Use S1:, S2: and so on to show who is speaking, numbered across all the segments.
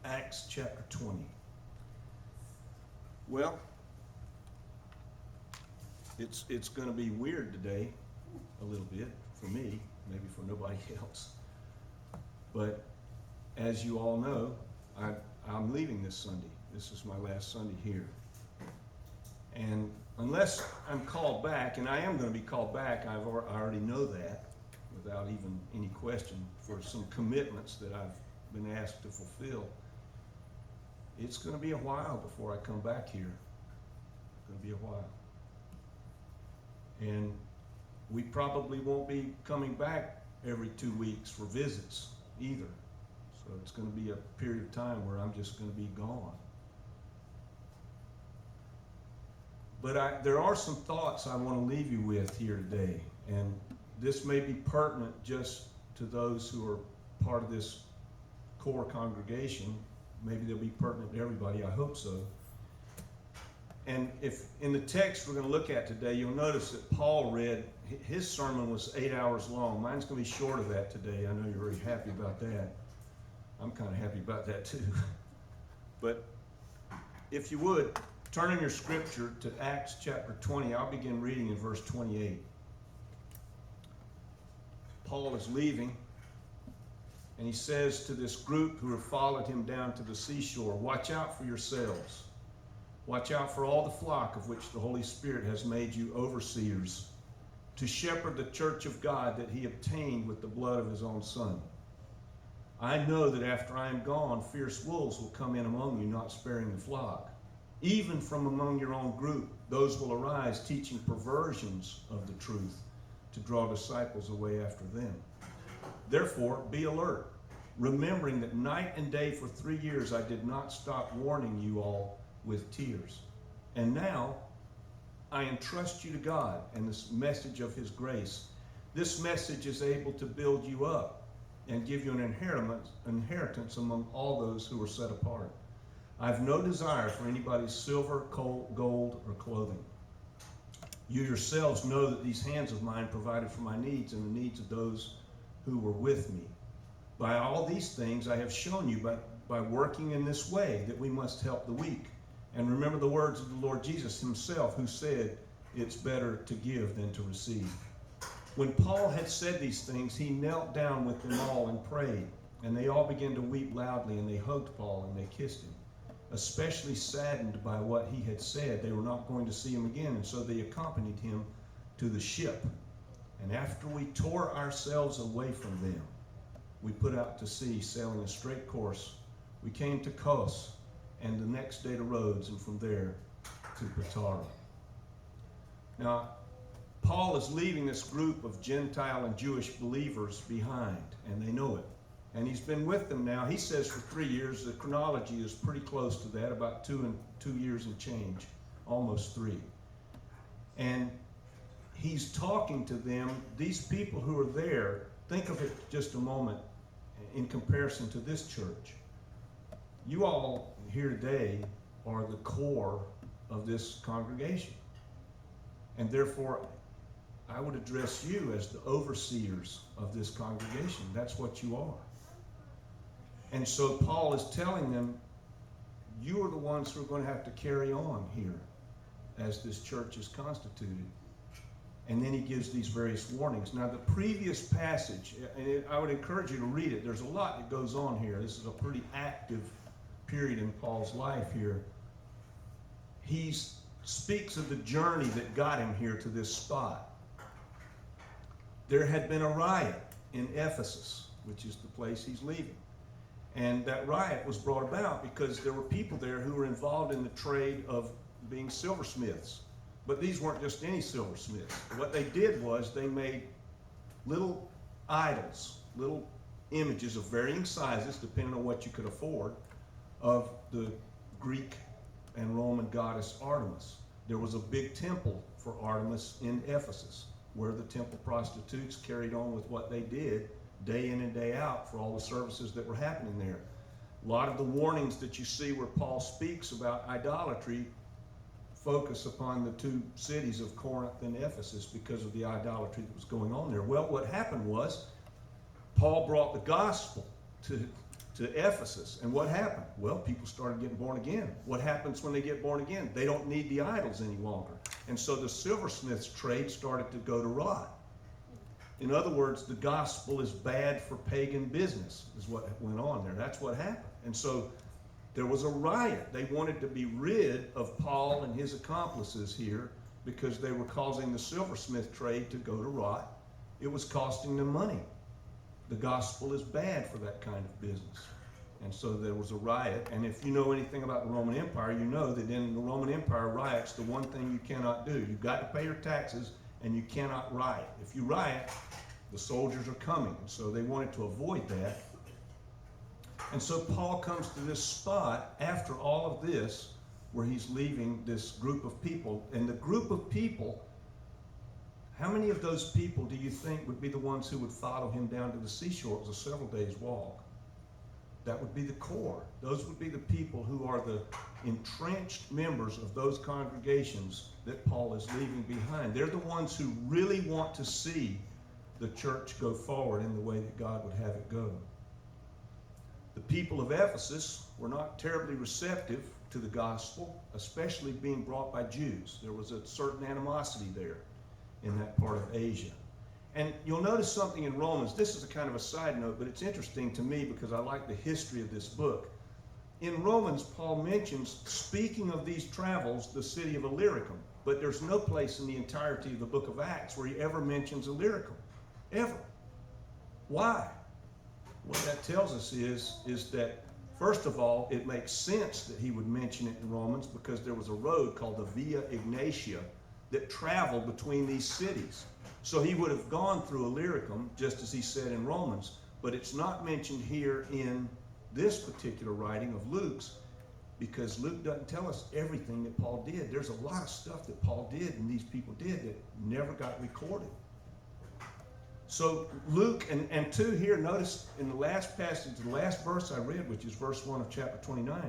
S1: Acts chapter 20. Well, it's going to be weird today, a little bit, for me, maybe for nobody else. But as you all know, I'm leaving this Sunday. This is my last Sunday here. And unless I'm called back, and I am going to be called back, I already know that, without even any question, for some commitments that I've been asked to fulfill. It's going to be a while before I come back here. It's going to be a while. And we probably won't be coming back every 2 weeks for visits either. So it's going to be a period of time where I'm just going to be gone. But there are some thoughts I want to leave you with here today. And this may be pertinent just to those who are part of this core congregation. Maybe they'll be pertinent to everybody. I hope so. And if in the text we're going to look at today, you'll notice that Paul read, his sermon was 8 hours long. Mine's going to be short of that today. I know you're very happy about that. I'm kind of happy about that too. But if you would, turn in your scripture to Acts chapter 20. I'll begin reading in verse 28. Paul is leaving, and he says to this group who have followed him down to the seashore, "Watch out for yourselves. Watch out for all the flock of which the Holy Spirit has made you overseers, to shepherd the church of God that he obtained with the blood of his own Son. I know that after I am gone, fierce wolves will come in among you, not sparing the flock. Even from among your own group, those will arise, teaching perversions of the truth, to draw disciples away after them. Therefore, be alert, remembering that night and day for 3 years I did not stop warning you all with tears. And now I entrust you to God and this message of his grace. This message is able to build you up and give you an inheritance among all those who are set apart. I have no desire for anybody's silver, gold, or clothing. You yourselves know that these hands of mine provided for my needs and the needs of those who were with me. By all these things I have shown you by working in this way that we must help the weak. And remember the words of the Lord Jesus himself, who said, it's better to give than to receive. When Paul had said these things, he knelt down with them all and prayed. And they all began to weep loudly, and they hugged Paul and they kissed him. Especially saddened by what he had said, they were not going to see him again, and so they accompanied him to the ship. And after we tore ourselves away from them, we put out to sea, sailing a straight course. We came to Kos, and the next day to Rhodes, and from there to Patara. Now, Paul is leaving this group of Gentile and Jewish believers behind, and they know it. And he's been with them now, he says, for 3 years. The chronology is pretty close to that, about 2 years and change, almost 3. And he's talking to them. These people who are there, think of it just a moment in comparison to this church. You all here today are the core of this congregation. And therefore, I would address you as the overseers of this congregation. That's what you are. And so Paul is telling them, you are the ones who are going to have to carry on here as this church is constituted. And then he gives these various warnings. Now, the previous passage, and I would encourage you to read it. There's a lot that goes on here. This is a pretty active period in Paul's life here. He speaks of the journey that got him here to this spot. There had been a riot in Ephesus, which is the place he's leaving. And that riot was brought about because there were people there who were involved in the trade of being silversmiths. But these weren't just any silversmiths. What they did was they made little idols, little images of varying sizes, depending on what you could afford, of the Greek and Roman goddess Artemis. There was a big temple for Artemis in Ephesus, where the temple prostitutes carried on with what they did day in and day out for all the services that were happening there. A lot of the warnings that you see where Paul speaks about idolatry focus upon the 2 cities of Corinth and Ephesus because of the idolatry that was going on there. Well, what happened was Paul brought the gospel to to Ephesus. And what happened? Well, people started getting born again. What happens when they get born again? They don't need the idols any longer. And so the silversmith's trade started to go to rot. In other words, the gospel is bad for pagan business, is what went on there. That's what happened. And so there was a riot. They wanted to be rid of Paul and his accomplices here because they were causing the silversmith trade to go to rot. It was costing them money. The gospel is bad for that kind of business. And so there was a riot. And if you know anything about the Roman Empire, you know that in the Roman Empire riots, the one thing you cannot do, you've got to pay your taxes and you cannot riot. If you riot, the soldiers are coming. And so they wanted to avoid that. And so Paul comes to this spot after all of this where he's leaving this group of people. And the group of people, how many of those people do you think would be the ones who would follow him down to the seashore? It was a several days walk. That would be the core. Those would be the people who are the entrenched members of those congregations that Paul is leaving behind. They're the ones who really want to see the church go forward in the way that God would have it go. The people of Ephesus were not terribly receptive to the gospel, especially being brought by Jews. There was a certain animosity there in that part of Asia. And you'll notice something in Romans. This is a kind of a side note, but it's interesting to me because I like the history of this book. In Romans, Paul mentions, speaking of these travels, the city of Illyricum. But there's no place in the entirety of the book of Acts where he ever mentions Illyricum. Ever. Why? What that tells us is that, first of all, it makes sense that he would mention it in Romans because there was a road called the Via Egnatia that traveled between these cities. So he would have gone through Illyricum, just as he said in Romans, but it's not mentioned here in this particular writing of Luke's because Luke doesn't tell us everything that Paul did. There's a lot of stuff that Paul did and these people did that never got recorded. So Luke, and two here, notice in the last passage, the last verse I read, which is verse 1 of chapter 29,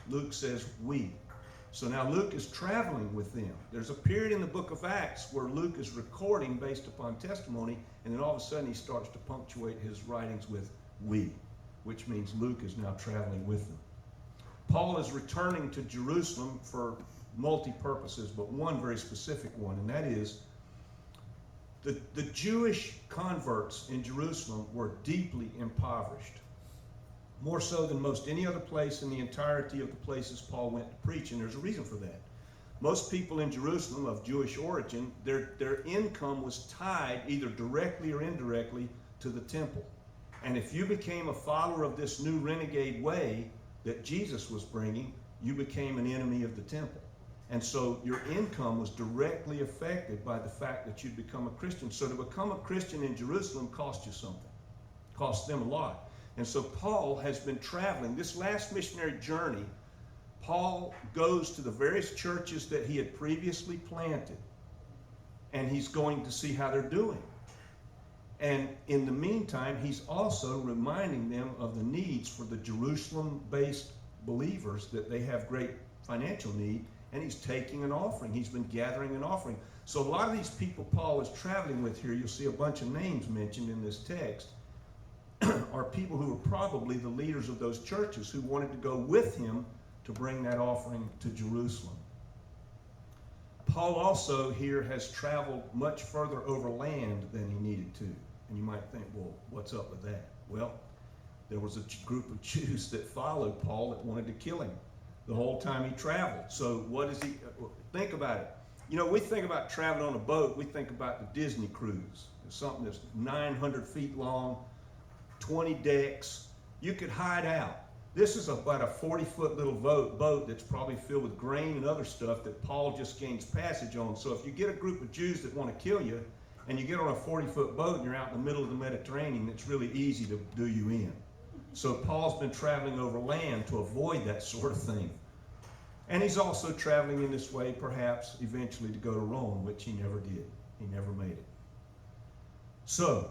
S1: Luke says, we. So now Luke is traveling with them. There's a period in the book of Acts where Luke is recording based upon testimony, and then all of a sudden he starts to punctuate his writings with we, which means Luke is now traveling with them. Paul is returning to Jerusalem for multi-purposes, but one very specific one, and that is the Jewish converts in Jerusalem were deeply impoverished, more so than most any other place in the entirety of the places Paul went to preach, and there's a reason for that. Most people in Jerusalem of Jewish origin, their income was tied either directly or indirectly to the temple. And if you became a follower of this new renegade way that Jesus was bringing, you became an enemy of the temple. And so your income was directly affected by the fact that you'd become a Christian. So to become a Christian in Jerusalem cost you something. Cost them a lot. And so Paul has been traveling. This last missionary journey, Paul goes to the various churches that he had previously planted. And he's going to see how they're doing. And in the meantime, he's also reminding them of the needs for the Jerusalem-based believers, that they have great financial need. And he's taking an offering. He's been gathering an offering. So a lot of these people Paul is traveling with here, you'll see a bunch of names mentioned in this text, are people who were probably the leaders of those churches who wanted to go with him to bring that offering to Jerusalem. Paul also here has traveled much further over land than he needed to. And you might think, well, what's up with that? Well, there was a group of Jews that followed Paul that wanted to kill him the whole time he traveled. So what is he, think about it. You know, we think about traveling on a boat, we think about the Disney cruise. It's something that's 900 feet long, 20 decks. You could hide out. This is about a 40-foot little boat that's probably filled with grain and other stuff that Paul just gains passage on. So if you get a group of Jews that want to kill you, and you get on a 40-foot boat and you're out in the middle of the Mediterranean, it's really easy to do you in. So Paul's been traveling over land to avoid that sort of thing. And he's also traveling in this way, perhaps, eventually to go to Rome, which he never did. He never made it. So,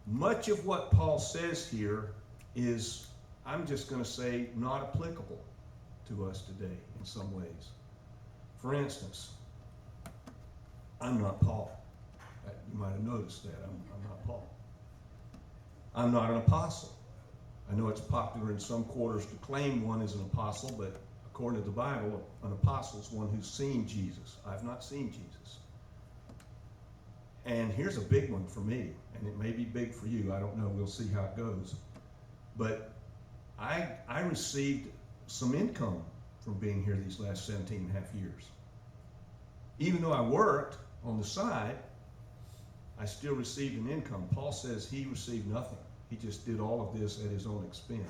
S1: much of what Paul says here is, I'm just going to say, not applicable to us today in some ways. For instance, I'm not Paul. You might have noticed that. I'm not Paul. I'm not an apostle. I know it's popular in some quarters to claim one as an apostle, but according to the Bible, an apostle is one who's seen Jesus. I've not seen Jesus. And here's a big one for me, and it may be big for you. I don't know. We'll see how it goes. But I received some income from being here these last 17 and a half years. Even though I worked on the side, I still received an income. Paul says he received nothing. He just did all of this at his own expense.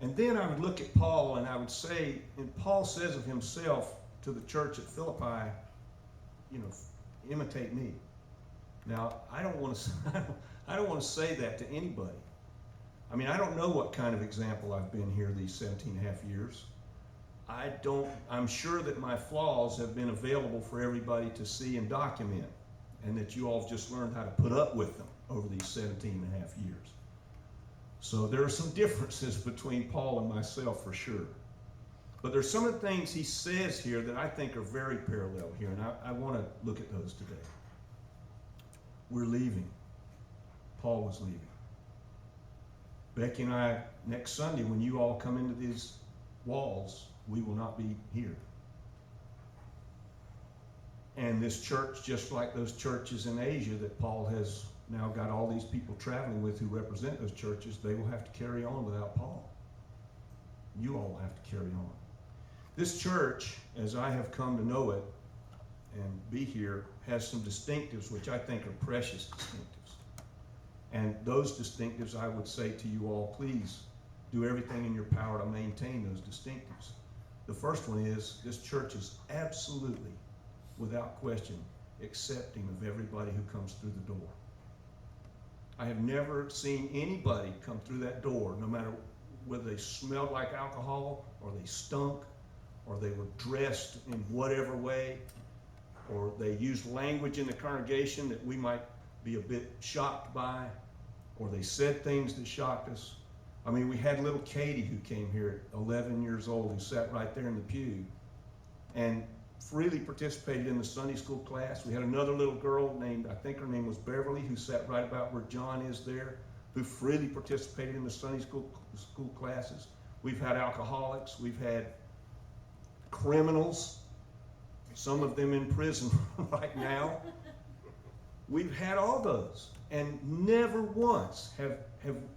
S1: And then I would look at Paul and I would say, and Paul says of himself to the church at Philippi, imitate me. Now, I don't want to say that to anybody. I mean, I don't know what kind of example I've been here these 17 and a half years. I'm sure that my flaws have been available for everybody to see and document, and that you all have just learned how to put up with them over these 17 and a half years. So there are some differences between Paul and myself for sure. But there's some of the things he says here that I think are very parallel here, and I want to look at those today. We're leaving. Paul was leaving. Becky and I, next Sunday, when you all come into these walls, we will not be here. And this church, just like those churches in Asia that Paul has now got all these people traveling with who represent those churches, they will have to carry on without Paul. You all have to carry on. This church, as I have come to know it and be here, has some distinctives which I think are precious distinctives. And those distinctives, I would say to you all, please do everything in your power to maintain those distinctives. The first one is this church is absolutely, without question, accepting of everybody who comes through the door. I have never seen anybody come through that door, no matter whether they smelled like alcohol, or they stunk, or they were dressed in whatever way, or they used language in the congregation that we might be a bit shocked by, or they said things that shocked us. I mean, we had little Katie who came here at 11 years old, who sat right there in the pew and freely participated in the Sunday school class. We had another little girl named, I think her name was Beverly, who sat right about where John is there, who freely participated in the Sunday school classes. We've had alcoholics. We've had criminals, some of them in prison right now. We've had all those. And never once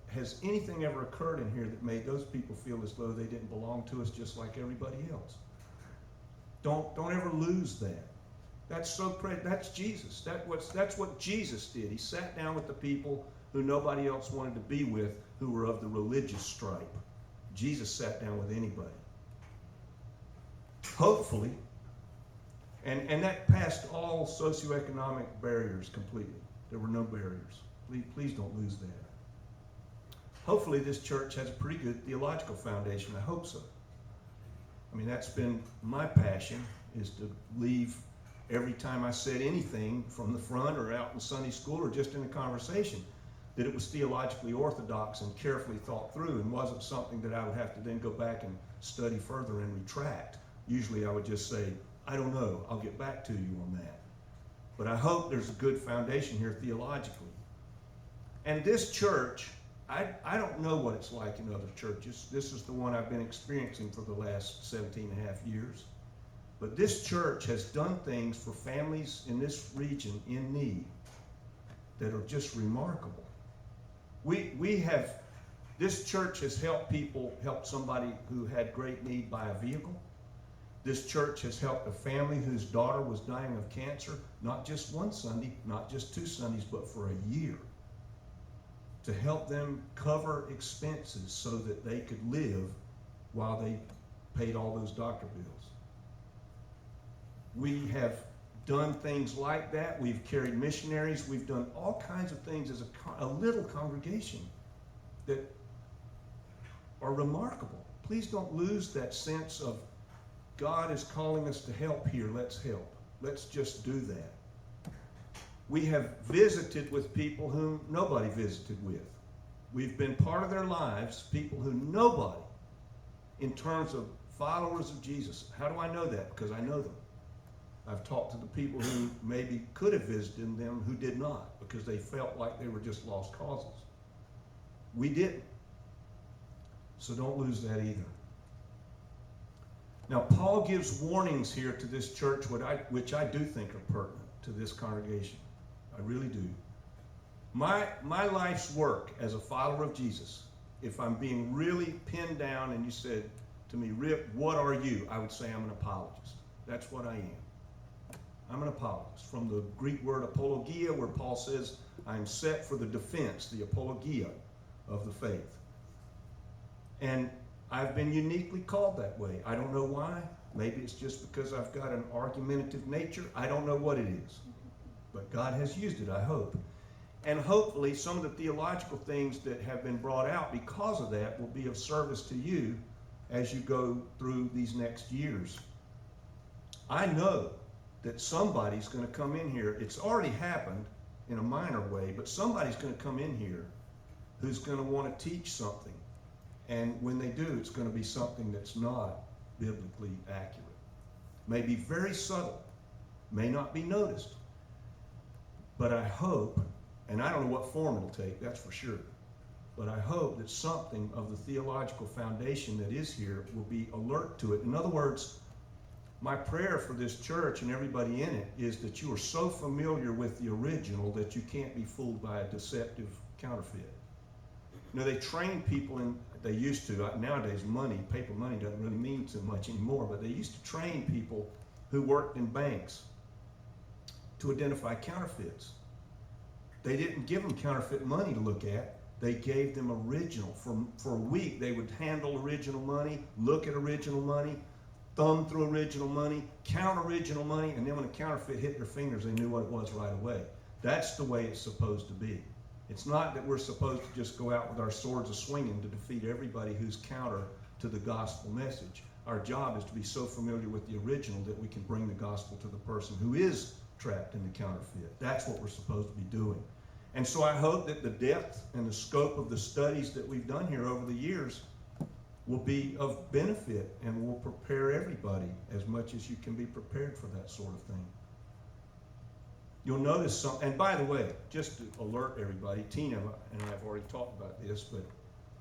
S1: has anything ever occurred in here that made those people feel as though they didn't belong to us just like everybody else. Don't ever lose that. That's Jesus. That's what Jesus did. He sat down with the people who nobody else wanted to be with, who were of the religious stripe. Jesus sat down with anybody. Hopefully, and that passed all socioeconomic barriers completely. There were no barriers. Please don't lose that. Hopefully this church has a pretty good theological foundation. I hope so. I mean, that's been my passion, is to leave every time I said anything from the front or out in Sunday school or just in a conversation, that it was theologically orthodox and carefully thought through and wasn't something that I would have to then go back and study further and retract. Usually I would just say, I don't know, I'll get back to you on that. But I hope there's a good foundation here theologically. And this church, I don't know what it's like in other churches. This is the one I've been experiencing for the last 17 and a half years. But this church has done things for families in this region in need that are just remarkable. This church has helped somebody who had great need buy a vehicle. This church has helped a family whose daughter was dying of cancer, not just one Sunday, not just 2 Sundays, but for a year, to help them cover expenses so that they could live while they paid all those doctor bills. We have done things like that. We've carried missionaries. We've done all kinds of things as a little congregation that are remarkable. Please don't lose that sense of God is calling us to help here. Let's help. Let's just do that. We have visited with people whom nobody visited with. We've been part of their lives, people who nobody, in terms of followers of Jesus. How do I know that? Because I know them. I've talked to the people who maybe could have visited them who did not, because they felt like they were just lost causes. We didn't. So don't lose that either. Now, Paul gives warnings here to this church, which I do think are pertinent to this congregation. I really do. My life's work as a follower of Jesus, if I'm being really pinned down and you said to me, Rip, what are you? I would say I'm an apologist. That's what I am. I'm an apologist. From the Greek word apologia, where Paul says, I'm set for the defense, the apologia of the faith. And I've been uniquely called that way. I don't know why. Maybe it's just because I've got an argumentative nature. I don't know what it is. But God has used it, I hope. And hopefully some of the theological things that have been brought out because of that will be of service to you as you go through these next years. I know that somebody's going to come in here. It's already happened in a minor way, but somebody's going to come in here who's going to want to teach something. And when they do, it's going to be something that's not biblically accurate. May be very subtle, may not be noticed. But I hope, and I don't know what form it'll take, that's for sure, but I hope that something of the theological foundation that is here will be alert to it. In other words, my prayer for this church and everybody in it is that you are so familiar with the original that you can't be fooled by a deceptive counterfeit. You know, they train people in, they used to, nowadays paper money doesn't really mean too much anymore, but they used to train people who worked in banks to identify counterfeits. They didn't give them counterfeit money to look at. They gave them original. For a week, they would handle original money, look at original money, thumb through original money, count original money, and then when a counterfeit hit their fingers, they knew what it was right away. That's the way it's supposed to be. It's not that we're supposed to just go out with our swords a-swinging to defeat everybody who's counter to the gospel message. Our job is to be so familiar with the original that we can bring the gospel to the person who is trapped in the counterfeit. That's what we're supposed to be doing. And so I hope that the depth and the scope of the studies that we've done here over the years will be of benefit and will prepare everybody as much as you can be prepared for that sort of thing. You'll notice some, and by the way, just to alert everybody, Tina and I have already talked about this, but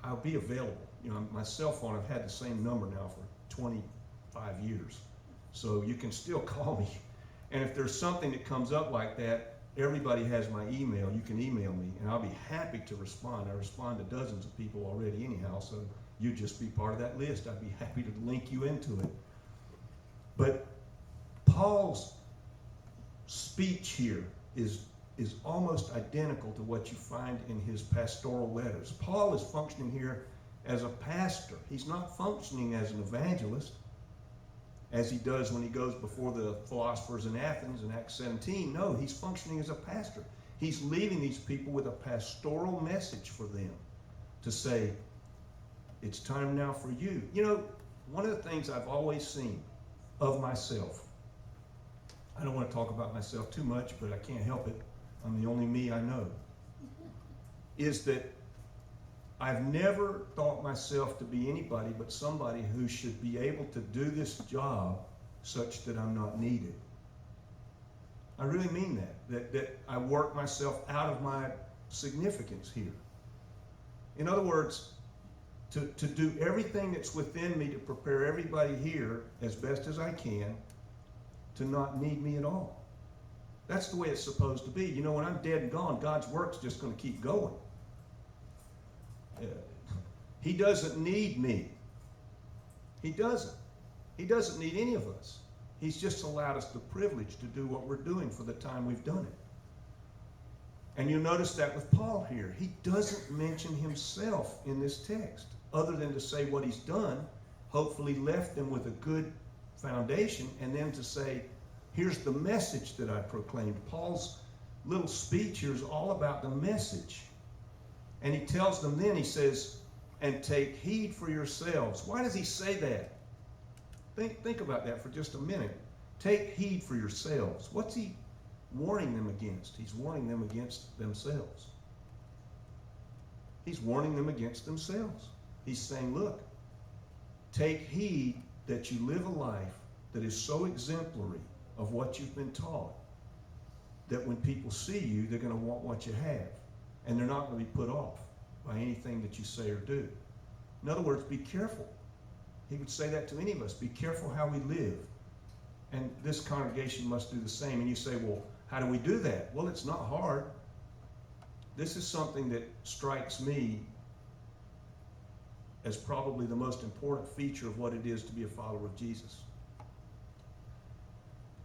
S1: I'll be available. You know, my cell phone, I've had the same number now for 25 years. So you can still call me. And if there's something that comes up like that, everybody has my email. You can email me, and I'll be happy to respond. I respond to dozens of people already anyhow, so you just be part of that list. I'd be happy to link you into it. But Paul's speech here is almost identical to what you find in his pastoral letters. Paul is functioning here as a pastor. He's not functioning as an evangelist, as he does when he goes before the philosophers in Athens in Acts 17. No, he's functioning as a pastor. He's leaving these people with a pastoral message for them to say, it's time now for you. You know, one of the things I've always seen of myself, I don't want to talk about myself too much, but I can't help it. I'm the only me I know. Is that I've never thought myself to be anybody but somebody who should be able to do this job such that I'm not needed. I really mean that I work myself out of my significance here. In other words, to do everything that's within me to prepare everybody here as best as I can to not need me at all. That's the way it's supposed to be. You know, when I'm dead and gone, God's work's just going to keep going. He doesn't need me. He doesn't. He doesn't need any of us. He's just allowed us the privilege to do what we're doing for the time we've done it. And you'll notice that with Paul here. He doesn't mention himself in this text, other than to say what he's done, hopefully left them with a good foundation, and then to say, here's the message that I proclaimed. Paul's little speech here is all about the message. And he tells them then, he says, and take heed for yourselves. Why does he say that? Think about that for just a minute. Take heed for yourselves. What's he warning them against? He's warning them against themselves. He's warning them against themselves. He's saying, look, take heed that you live a life that is so exemplary of what you've been taught that when people see you, they're going to want what you have, and they're not going to be put off. by anything that you say or do. In other words, be careful. He would say that to any of us. Be careful how we live. And this congregation must do the same. And you say, well, how do we do that? Well, it's not hard. This is something that strikes me as probably the most important feature of what it is to be a follower of Jesus.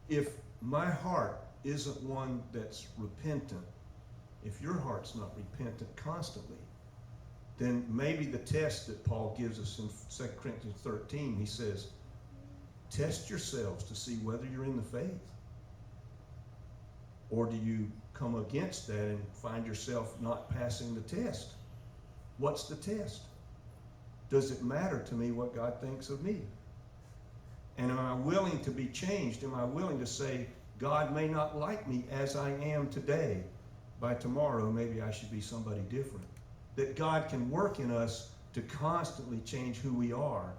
S1: If my heart isn't one that's repentant, if your heart's not repentant constantly, then maybe the test that Paul gives us in 2 Corinthians 13, he says, test yourselves to see whether you're in the faith. Or do you come against that and find yourself not passing the test? What's the test? Does it matter to me what God thinks of me? And am I willing to be changed? Am I willing to say, God may not like me as I am today. By tomorrow, maybe I should be somebody different. That God can work in us to constantly change who we are,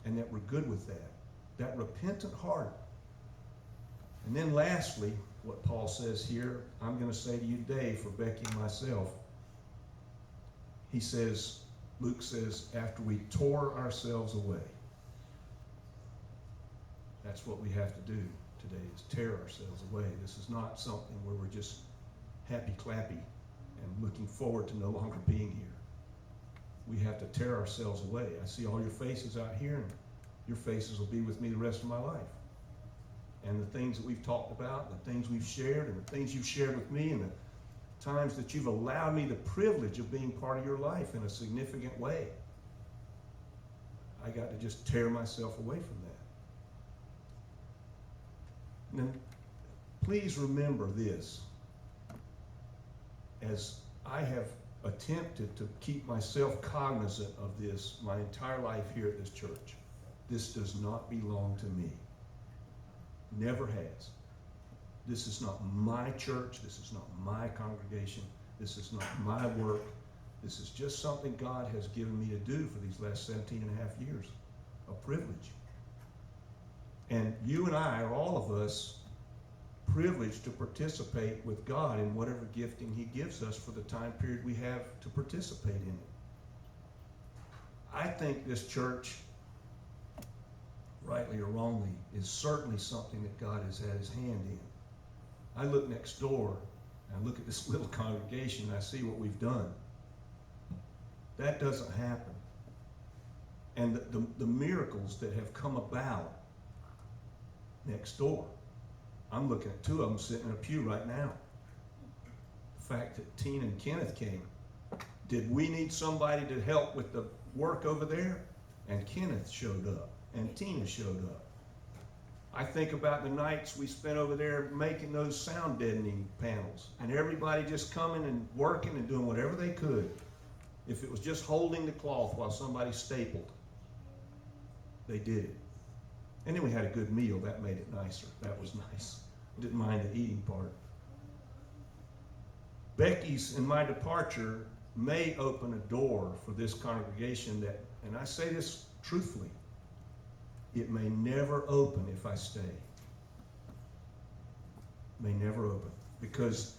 S1: and that we're good with that. That repentant heart. And then lastly, what Paul says here, I'm going to say to you today for Becky and myself. He says, Luke says, after we tore ourselves away. That's what we have to do today, is tear ourselves away. This is not something where we're just happy-clappy and looking forward to no longer being here. We have to tear ourselves away. I see all your faces out here, and your faces will be with me the rest of my life. And the things that we've talked about, the things we've shared, and the things you've shared with me, and the times that you've allowed me the privilege of being part of your life in a significant way. I got to just tear myself away from that. And then please remember this. As I have attempted to keep myself cognizant of this my entire life here at this church, this does not belong to me. Never has. This is not my church. This is not my congregation. This is not my work. This is just something God has given me to do for these last 17 and a half years. A privilege. And you and I, or all of us, privileged to participate with God in whatever gifting He gives us for the time period we have to participate in it. I think this church, rightly or wrongly, is certainly something that God has had His hand in. I look next door, and I look at this little congregation, and I see what we've done. That doesn't happen. And the miracles that have come about next door. I'm looking at two of them sitting in a pew right now. The fact that Tina and Kenneth came. Did we need somebody to help with the work over there? And Kenneth showed up, and Tina showed up. I think about the nights we spent over there making those sound deadening panels, and everybody just coming and working and doing whatever they could. If it was just holding the cloth while somebody stapled, they did it. And then we had a good meal. That made it nicer. That was nice. Didn't mind the eating part. Becky's and my departure may open a door for this congregation that, and I say this truthfully, it may never open if I stay. May never open. Because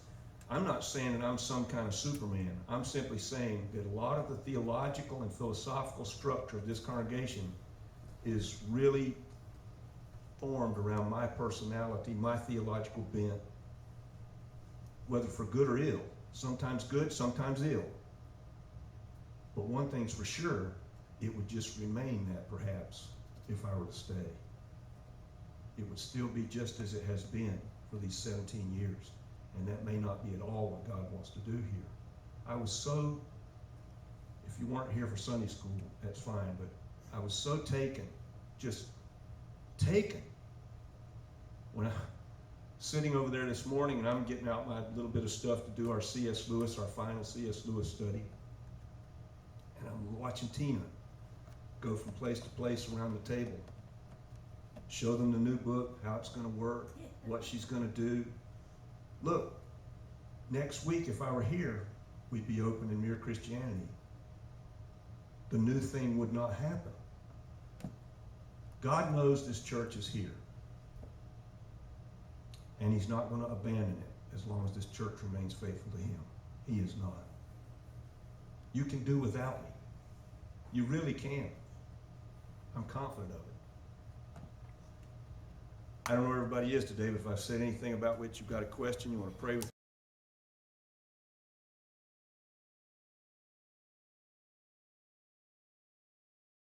S1: I'm not saying that I'm some kind of Superman. I'm simply saying that a lot of the theological and philosophical structure of this congregation is really formed around my personality, my theological bent, whether for good or ill. Sometimes good, sometimes ill. But one thing's for sure, it would just remain that perhaps if I were to stay. It would still be just as it has been for these 17 years. And that may not be at all what God wants to do here. I was so, if you weren't here for Sunday school, that's fine, but I was so taken, just taken. When I'm sitting over there this morning and I'm getting out my little bit of stuff to do our C.S. Lewis, our final C.S. Lewis study, and I'm watching Tina go from place to place around the table, show them the new book, how it's going to work, what she's going to do. Look, next week if I were here, we'd be open in Mere Christianity. The new thing would not happen. God knows this church is here. And He's not going to abandon it as long as this church remains faithful to Him. He is not. You can do without me. You really can. I'm confident of it. I don't know where everybody is today, but if I've said anything about which you've got a question, you want to pray with